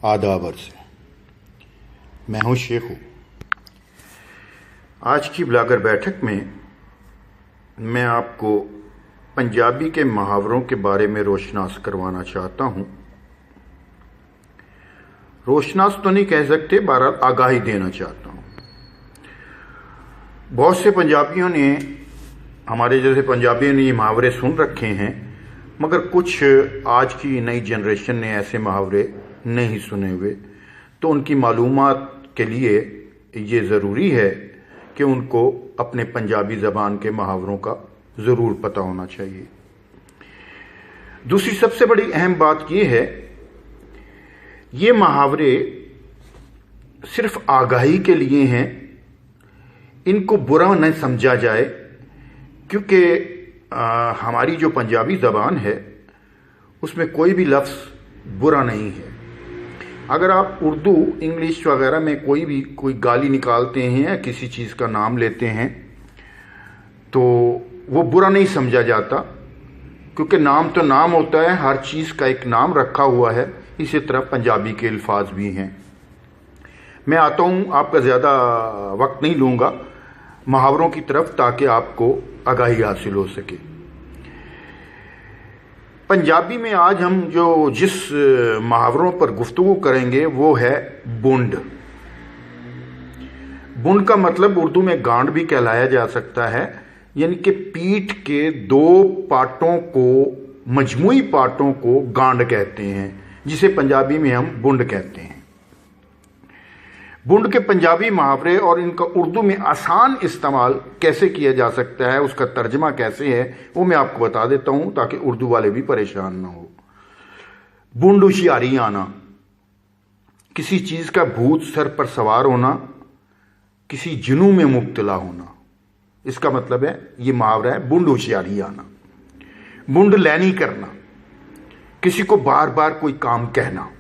आदाब अर्ज़ है। मैं हूँ शेखू। आज की ब्लॉगर बैठक में मैं आपको पंजाबी के मुहावरों के बारे में रोशनास करवाना चाहता हूँ। रोशनास तो नहीं कह सकते, बहरहाल आगाही देना चाहता हूँ। बहुत से पंजाबियों ने, हमारे जैसे पंजाबियों ने ये मुहावरे सुन रखे हैं, मगर कुछ आज की नई जनरेशन ने ऐसे मुहावरे नहीं सुने हुए। तो उनकी मालूमात के लिए ये ज़रूरी है कि उनको अपने पंजाबी ज़बान के मुहावरों का ज़रूर पता होना चाहिए। दूसरी सबसे बड़ी अहम बात यह है, ये मुहावरे सिर्फ आगाही के लिए हैं। इनको बुरा न समझा जाए, क्योंकि हमारी जो पंजाबी ज़बान है उसमें कोई भी लफ्ज़ बुरा नहीं है। अगर आप उर्दू, इंग्लिश वगैरह में कोई गाली निकालते हैं या किसी चीज़ का नाम लेते हैं तो वो बुरा नहीं समझा जाता, क्योंकि नाम तो नाम होता है, हर चीज़ का एक नाम रखा हुआ है। इसी तरह पंजाबी के अल्फाज भी हैं। मैं आता हूँ, आपका ज़्यादा वक्त नहीं लूँगा मुहावरों की तरफ, ताकि आपको आगाही हासिल हो सके। पंजाबी में आज हम जिस मुहावरों पर गुफ्तगू करेंगे वो है बुंड। बुंड का मतलब उर्दू में गांड भी कहलाया जा सकता है, यानी कि पीठ के दो पार्टों को, मजमूई पार्टों को गांड कहते हैं, जिसे पंजाबी में हम बुंड कहते हैं। बुंड के पंजाबी मुहावरे और इनका उर्दू में आसान इस्तेमाल कैसे किया जा सकता है, उसका तर्जमा कैसे है, वो मैं आपको बता देता हूं, ताकि उर्दू वाले भी परेशान ना हो। बुंड होशियारी आना, किसी चीज का भूत सर पर सवार होना, किसी जुनून में मुब्तला होना, इसका मतलब है, ये मुहावरा है बुंड होशियारी आना। बुंड लैनी करना, किसी को बार बार कोई काम कहना।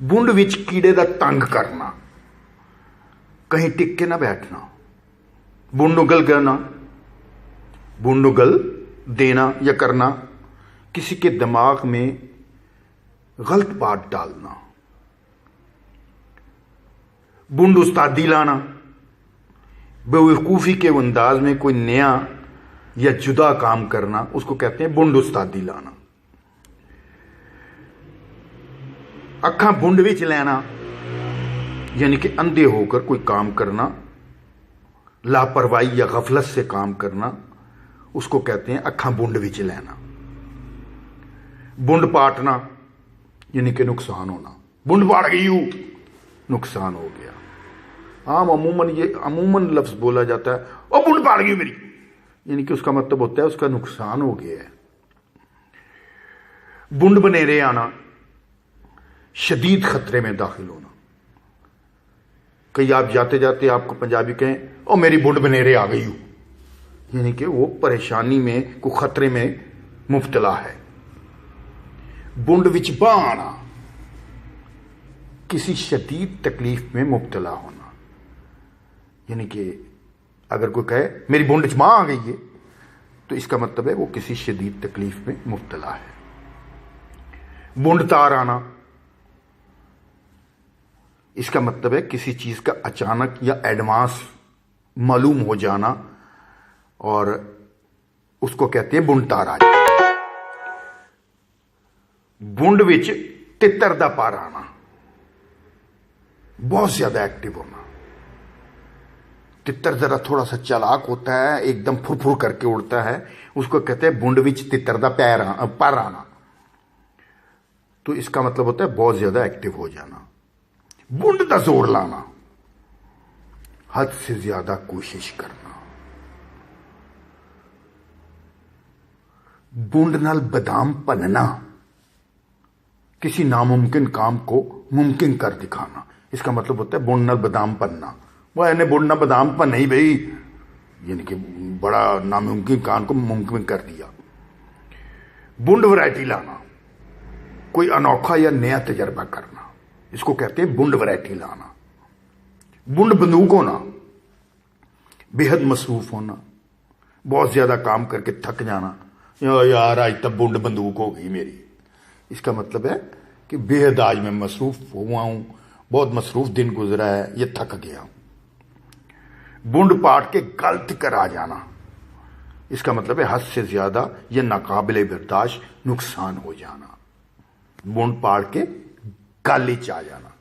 बुंड विच कीड़े दा तंग करना, कहीं टिक के ना बैठना। बुंड उगल करना, बुंड उगल देना या करना, किसी के दिमाग में गलत बात डालना। बुंड उस्तादी लाना, बेवकूफ़ी के अंदाज में कोई नया या जुदा काम करना, उसको कहते हैं बुंड उस्तादी लाना। अखा बुंड विच लेना, यानी कि अंधे होकर कोई काम करना, लापरवाही या गफलत से काम करना, उसको कहते हैं अखा बुंड विच लेना। बुंड पाटना, यानी कि नुकसान होना। बुंड पाड़ गई, नुकसान हो गया। आम अमूमन लफ्ज बोला जाता है, ओ बुंड पाड़ गई मेरी, यानी कि उसका मतलब होता है उसका नुकसान हो गया है। बुंड बनेरे आना, शदीद खतरे में दाखिल होना। कहीं आप जाते जाते आपको पंजाबी कहें, ओ मेरी बुंड बनेरे आ गई हूं, यानी कि वो परेशानी में, को खतरे में मुब्तला है। बुंड विच बां आना, किसी शदीद तकलीफ में मुब्तला होना, यानी कि अगर कोई कहे मेरी बुंड च बां आ गई है, तो इसका मतलब है वो किसी शदीद तकलीफ में मुब्तला है। बुंड तार आना, इसका मतलब है किसी चीज का अचानक या एडवांस मालूम हो जाना, और उसको कहते हैं बुंड तार आ जाना। बुंड विच तितर दा पार आना, बहुत ज्यादा एक्टिव होना। तितर जरा थोड़ा सा चालाक होता है, एकदम फुरफुर करके उड़ता है, उसको कहते हैं बुंड विच तितर दा पार आना। तो इसका मतलब होता है बहुत ज्यादा एक्टिव हो जाना। बुंड दा जोर लाना, हद से ज्यादा कोशिश करना। बुंड नाल बादाम भनना, किसी नामुमकिन काम को मुमकिन कर दिखाना। इसका मतलब होता है बुंड नाल बादाम भनना। वह इन्हें बुंड नाल बादाम भन नहीं भाई, यानी कि बड़ा नामुमकिन काम को मुमकिन कर दिया। बुंड वैरायटी लाना, कोई अनोखा या नया तजर्बा करना, इसको कहते हैं बुंड वैरायटी लाना। बुंड बंदूक होना, बेहद मसरूफ होना, बहुत ज्यादा काम करके थक जाना, यार आज तक बुंड बंदूक हो गई मेरी। इसका मतलब है कि बेहद आज मैं मसरूफ हुआ हूं, बहुत मसरूफ दिन गुजरा है, ये थक गया हूं। बूंद पाट के गलत कर आ जाना, इसका मतलब है हद से ज्यादा यह नाकाबिले बर्दाश्त नुकसान हो जाना। बूंद पाड़ के गल च आ जाना,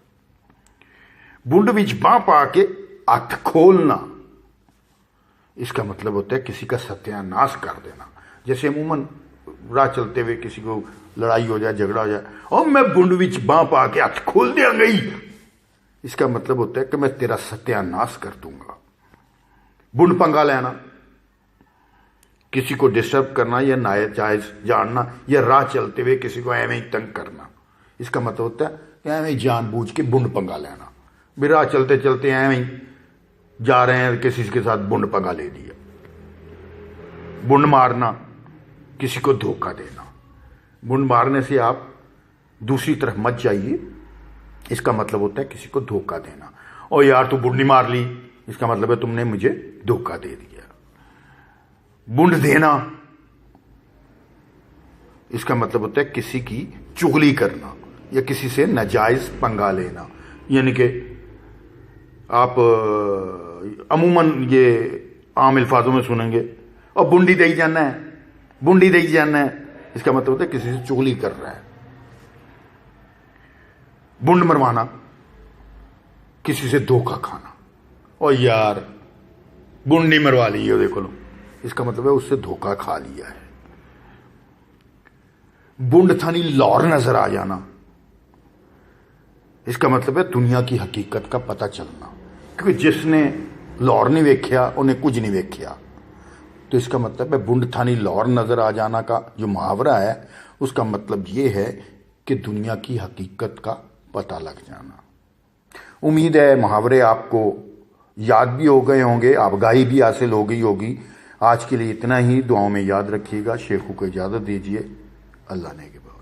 बूंद विच बांह पा के हथ खोलना, इसका मतलब होता है किसी का सत्यानाश कर देना। जैसे अमूमन राह चलते हुए किसी को लड़ाई हो जाए, झगड़ा हो जाए, और मैं बूंद विच बांह पा के हथ खोल दिया गई, इसका मतलब होता है कि मैं तेरा सत्यानाश कर दूंगा। बूंद पंगा लेना, किसी को डिस्टर्ब करना या नाजायज जानना, या राह चलते हुए किसी को एवं ही तंग करना, इसका मतलब होता है कि एवं ही जानबूझ के बूंद पंगा लेना। भी राह चलते चलते एवं ही जा रहे हैं, किसी के साथ बूंद पंगा ले लिया। बूंद मारना, किसी को धोखा देना। बूंद मारने से आप दूसरी तरफ मत जाइए, इसका मतलब होता है किसी को धोखा देना। और यार तू बूंद मार ली, इसका मतलब है तुमने मुझे धोखा दे दिया। बूंद देना, इसका मतलब होता है किसी की चुगली करना या किसी से नाजायज पंगा लेना। यानी कि आप अमूमन ये आम अल्फाजों में सुनेंगे, और बूंदी दे जाना है, बूंदी दे जाना है, इसका मतलब होता है किसी से चुगली कर रहा है। बूंद मरवाना, किसी से धोखा खाना, और यार बूंदी मरवा ली है देखो लो, इसका मतलब है उससे धोखा खा लिया है। बूंद थानी लाहौर नजर आ जाना, इसका मतलब है दुनिया की हकीकत का पता चलना, क्योंकि जिसने लाहौर नहीं वेख्या उन्हें कुछ नहीं वेख्या। तो इसका मतलब है बूंद थानी लाहौर नजर आ जाना का जो मुहावरा है, उसका मतलब ये है कि दुनिया की हकीकत का पता लग जाना। उम्मीद है मुहावरे आपको याद भी हो गए होंगे, आगाही भी हासिल हो गई होगी। आज के लिए इतना ही, दुआओं में याद रखिएगा। शेखों को इजाजत दीजिए। अल्लाह ने के बाद।